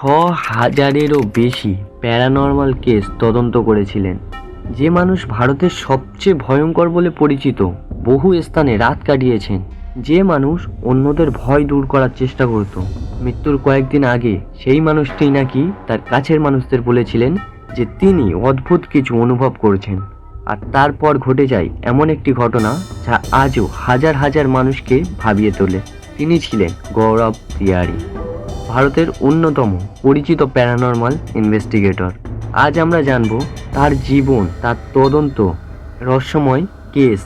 6,000-এরও বেশি paranormal case তদন্ত করেছিলেন। যে মানুষ ভারতের সবচেয়ে ভয়ঙ্কর বলে পরিচিত, বহু স্থানে রাত কাটিয়েছেন। যে মানুষ অন্যদের ভয় দূর করার চেষ্টা করত, মৃত্যুর কয়েকদিন আগে সেই মানুষটি নাকি তার কাছের মানুষদের বলেছিলেন যে তিনি অদ্ভুত কিছু অনুভব করছেন। আর তারপর ঘটে যায় এমন একটি ঘটনা যা আজও হাজার হাজার মানুষকে ভাবিয়ে তোলে। তিনি ছিলেন গৌরব তিওয়ারি, ভারতের অন্যতম পরিচিত প্যারানর্মাল ইনভেস্টিগেটর। আজ আমরা জানব তার জীবন, তার তদন্ত, রহস্যময় কেস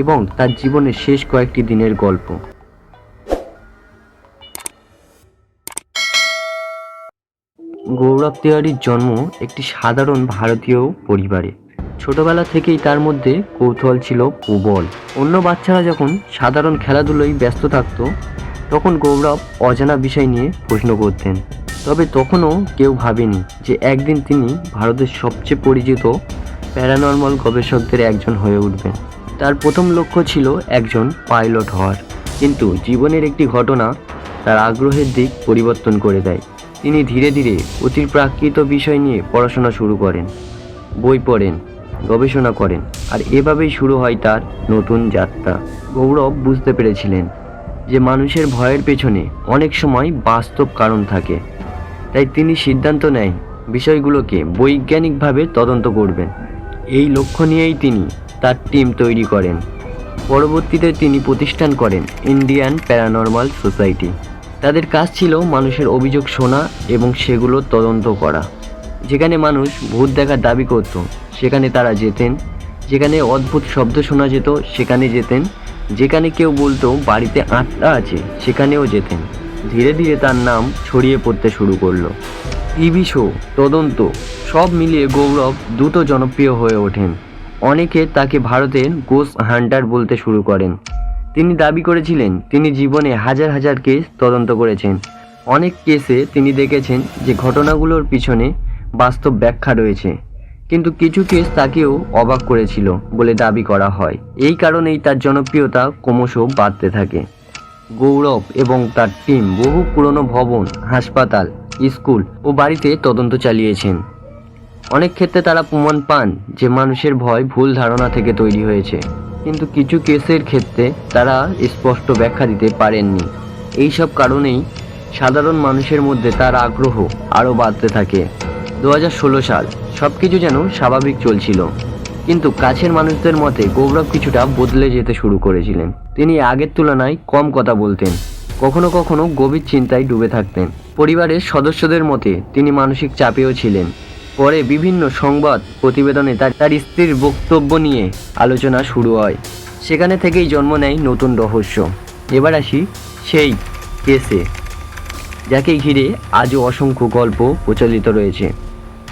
এবং তার জীবনের শেষ কয়েকটি দিনের গল্প। গৌরব তিওয়ারির জন্ম একটি সাধারণ ভারতীয় পরিবারে। ছোটবেলা থেকেই তার মধ্যে কৌতূহল ছিল প্রবল। অন্য বাচ্চারা যখন সাধারণ খেলাধুলোয় ব্যস্ত থাকত, তখন গৌরব অজানা বিষয় নিয়ে প্রশ্ন করতেন। তবে তখনও কেউ ভাবেনি যে একদিন তিনি ভারতের সবচেয়ে পরিচিত প্যারানর্মাল গবেষকদের একজন হয়ে উঠবেন। তার প্রথম লক্ষ্য ছিল একজন পাইলট হওয়ার, কিন্তু জীবনের একটি ঘটনা তার আগ্রহের দিক পরিবর্তন করে দেয়। তিনি ধীরে ধীরে অতিপ্রাকৃত বিষয় নিয়ে পড়াশোনা শুরু করেন, বই পড়েন, গবেষণা করেন, আর এভাবেই শুরু হয় তার নতুন যাত্রা। গৌরব বুঝতে পেরেছিলেন যে মানুষের ভয়ের পেছনে অনেক সময় বাস্তব কারণ থাকে। তাই তিনি সিদ্ধান্ত নেন বিষয়গুলোকে বৈজ্ঞানিকভাবে তদন্ত করবেন। এই লক্ষ্য নিয়েই তিনি তার টিম তৈরি করেন। পরবর্তীতে তিনি প্রতিষ্ঠান করেন ইন্ডিয়ান প্যারানর্মাল সোসাইটি। তাদের কাজ ছিল মানুষের অভিযোগ শোনা এবং সেগুলো তদন্ত করা। যেখানে মানুষ ভূত দেখার দাবি করত সেখানে তারা যেতেন, যেখানে অদ্ভুত শব্দ শোনা যেত সেখানে যেতেন, যেখানে কেউ বলতো বাড়িতে আত্মা আছে সেখানেও যেতেন। ধীরে ধীরে তার নাম ছড়িয়ে পড়তে শুরু করলো। টিভি শো, তদন্ত, সব মিলিয়ে গৌরব দ্রুত জনপ্রিয় হয়ে ওঠেন। অনেকে তাকে ভারতের গোস্ট হান্টার বলতে শুরু করেন। তিনি দাবি করেছিলেন তিনি জীবনে হাজার হাজার কেস তদন্ত করেছেন। অনেক কেসে তিনি দেখেছেন যে ঘটনাগুলোর পিছনে বাস্তব ব্যাখ্যা রয়েছে, কিন্তু কিছু কেস তাকেও অবাক করেছিল বলে দাবি করা হয়। এই কারণেই তার জনপ্রিয়তা ক্রমশ বাড়তে থাকে। গৌরব এবং তার টিম বহু পুরনো ভবন, হাসপাতাল, স্কুল ও বাড়িতে তদন্ত চালিয়েছেন। অনেক ক্ষেত্রে তারা প্রমাণ পান যে মানুষের ভয় ভুল ধারণা থেকে তৈরি হয়েছে, কিন্তু কিছু কেসের ক্ষেত্রে তারা স্পষ্ট ব্যাখ্যা দিতে পারেননি। এইসব কারণেই সাধারণ মানুষের মধ্যে তার আগ্রহ আরও বাড়তে থাকে। 2016 সাল সব কিছু যেন স্বাভাবিক চলছিল, কিন্তু কাছের মানুষদের মতে গৌরব কিছুটা বদলে যেতে শুরু করেছিলেন। তিনি আগের তুলনায় কম কথা বলতেন, কখনো কখনো গভীর চিন্তায় ডুবে থাকতেন। পরিবারের সদস্যদের মতে তিনি মানসিক চাপেও ছিলেন। পরে বিভিন্ন সংবাদ প্রতিবেদনে তার স্ত্রীর বক্তব্য নিয়ে আলোচনা শুরু হয়। সেখানে থেকেই জন্ম নেয় নতুন রহস্য। এবার আসি সেই কেসে, যাকে ঘিরে আজও অসংখ্য গল্প প্রচলিত রয়েছে।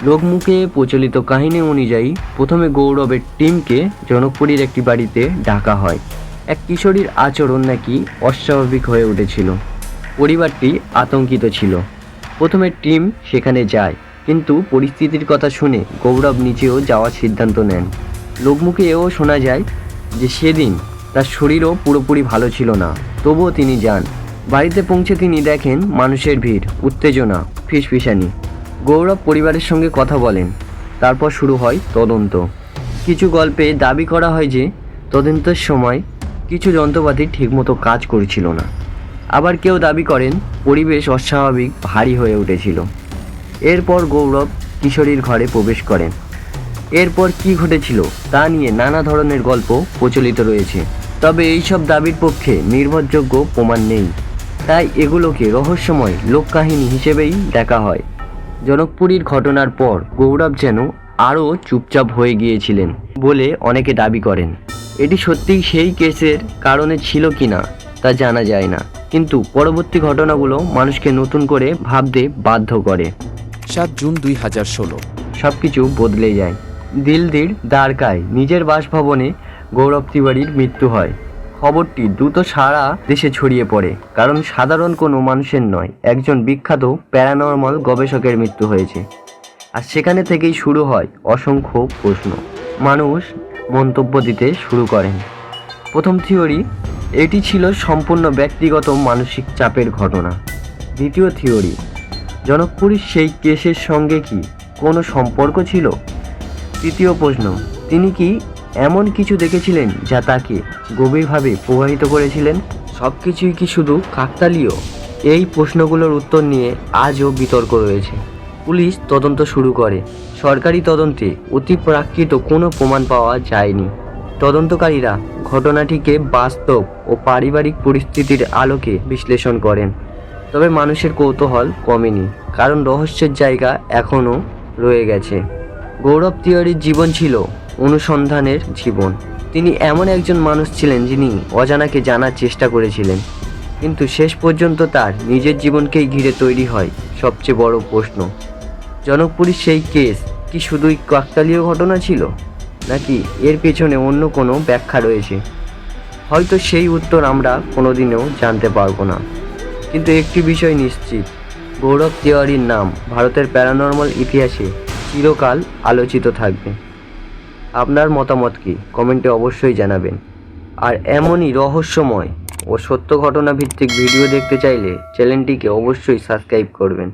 লোকমুখে প্রচলিত কাহিনী অনুযায়ী প্রথমে গৌরবের টিমকে জনকপুরীর একটি বাড়িতে ডাকা হয়। এক কিশোরীর আচরণ নাকি অস্বাভাবিক হয়ে উঠেছিল। পরিবারটি আতঙ্কিত ছিল। প্রথমে টিম সেখানে যায়, কিন্তু পরিস্থিতির কথা শুনে গৌরব নিজেও যাওয়ার সিদ্ধান্ত নেন। লোকমুখে এও শোনা যায় যে সেদিন তার শরীরও পুরোপুরি ভালো ছিল না, তবুও তিনি যান। বাড়িতে পৌঁছে তিনি দেখেন মানুষের ভিড়, উত্তেজনা, ফিসফিসানি। গৌরব পরিবারের সঙ্গে কথা বলেন। তারপর শুরু হয় তদন্ত। কিছু গল্পে দাবি করা হয় যে তদন্তের সময় কিছু যন্ত্রপাতি ঠিকমতো কাজ করছিল না। আবার কেউ দাবি করেন পরিবেশ অস্বাভাবিক ভারী হয়ে উঠেছিল। এরপর গৌরব কিশোরীর ঘরে প্রবেশ করেন। এরপর কি ঘটেছিল তা নিয়ে নানা ধরনের গল্প প্রচলিত রয়েছে, তবে এইসব দাবির পক্ষে নির্ভরযোগ্য প্রমাণ নেই। তাই এগুলোকে রহস্যময় লোককাহিনী হিসেবেই দেখা হয়। জনকপুরীর ঘটনার পর গৌরব যেন আরও চুপচাপ হয়ে গিয়েছিলেন বলে অনেকে দাবি করেন। এটি সত্যিই সেই কেসের কারণে ছিল কিনা তা জানা যায় না, কিন্তু পরবর্তী ঘটনাগুলো মানুষকে নতুন করে ভাবতে বাধ্য করে। 7 জুন 2016 সবকিছু বদলে যায়। দিল্লির দ্বারকায় নিজের বাসভবনে গৌরব তিওয়ারির মৃত্যু হয়। খবরটি দ্রুত সারা দেশে ছড়িয়ে পড়ে, কারণ সাধারণ কোনো মানুষের নয়, একজন বিখ্যাত প্যারানর্মাল গবেষকের মৃত্যু হয়েছে। আর সেখানে থেকেই শুরু হয় অসংখ্য প্রশ্ন। মানুষ মন্তব্য দিতে শুরু করেন। প্রথম থিওরি, এটি ছিল সম্পূর্ণ ব্যক্তিগত মানসিক চাপের ঘটনা। দ্বিতীয় থিওরি, জনকপুরীর সেই কেসের সঙ্গে কি কোনো সম্পর্ক ছিল? তৃতীয় প্রশ্ন, তিনি কি এমন কিছু দেখেছিলেন যা তাকে গভীরভাবে প্রভাবিত করেছিলেন? সব কিছুই কি শুধু কাকতালীয়? এই প্রশ্নগুলোর উত্তর নিয়ে আজও বিতর্ক রয়েছে। পুলিশ তদন্ত শুরু করে। সরকারি তদন্তে অতিপ্রাকৃত কোনো প্রমাণ পাওয়া যায়নি। তদন্তকারীরা ঘটনাটিকে বাস্তব ও পারিবারিক পরিস্থিতির আলোকে বিশ্লেষণ করেন। তবে মানুষের কৌতূহল কমেনি, কারণ রহস্যের জায়গা এখনও রয়ে গেছে। গৌরব তিওয়ারির জীবন ছিল অনুসন্ধানের জীবন। তিনি এমন একজন মানুষ ছিলেন যিনি অজানাকে জানার চেষ্টা করেছিলেন, কিন্তু শেষ পর্যন্ত তার নিজের জীবনকেই ঘিরে তৈরি হয় সবচেয়ে বড় প্রশ্ন। জনকপুরীর সেই কেস কি শুধুই কাকতালীয় ঘটনা ছিল, নাকি এর পেছনে অন্য কোনো ব্যাখ্যা রয়েছে? হয়তো সেই উত্তর আমরা কোনোদিনও জানতে পারবো না, কিন্তু একটি বিষয় নিশ্চিত, গৌরব তিওয়ারির নাম ভারতের প্যারানর্মাল ইতিহাসে চিরকাল আলোচিত থাকবে। আপনার মতামত কি কমেন্টে অবশ্যই জানাবেন। আর এমনই রহস্যময় ও সত্য ঘটনা ভিত্তিক ভিডিও দেখতে চাইলে চ্যানেলটিকে অবশ্যই সাবস্ক্রাইব করবেন।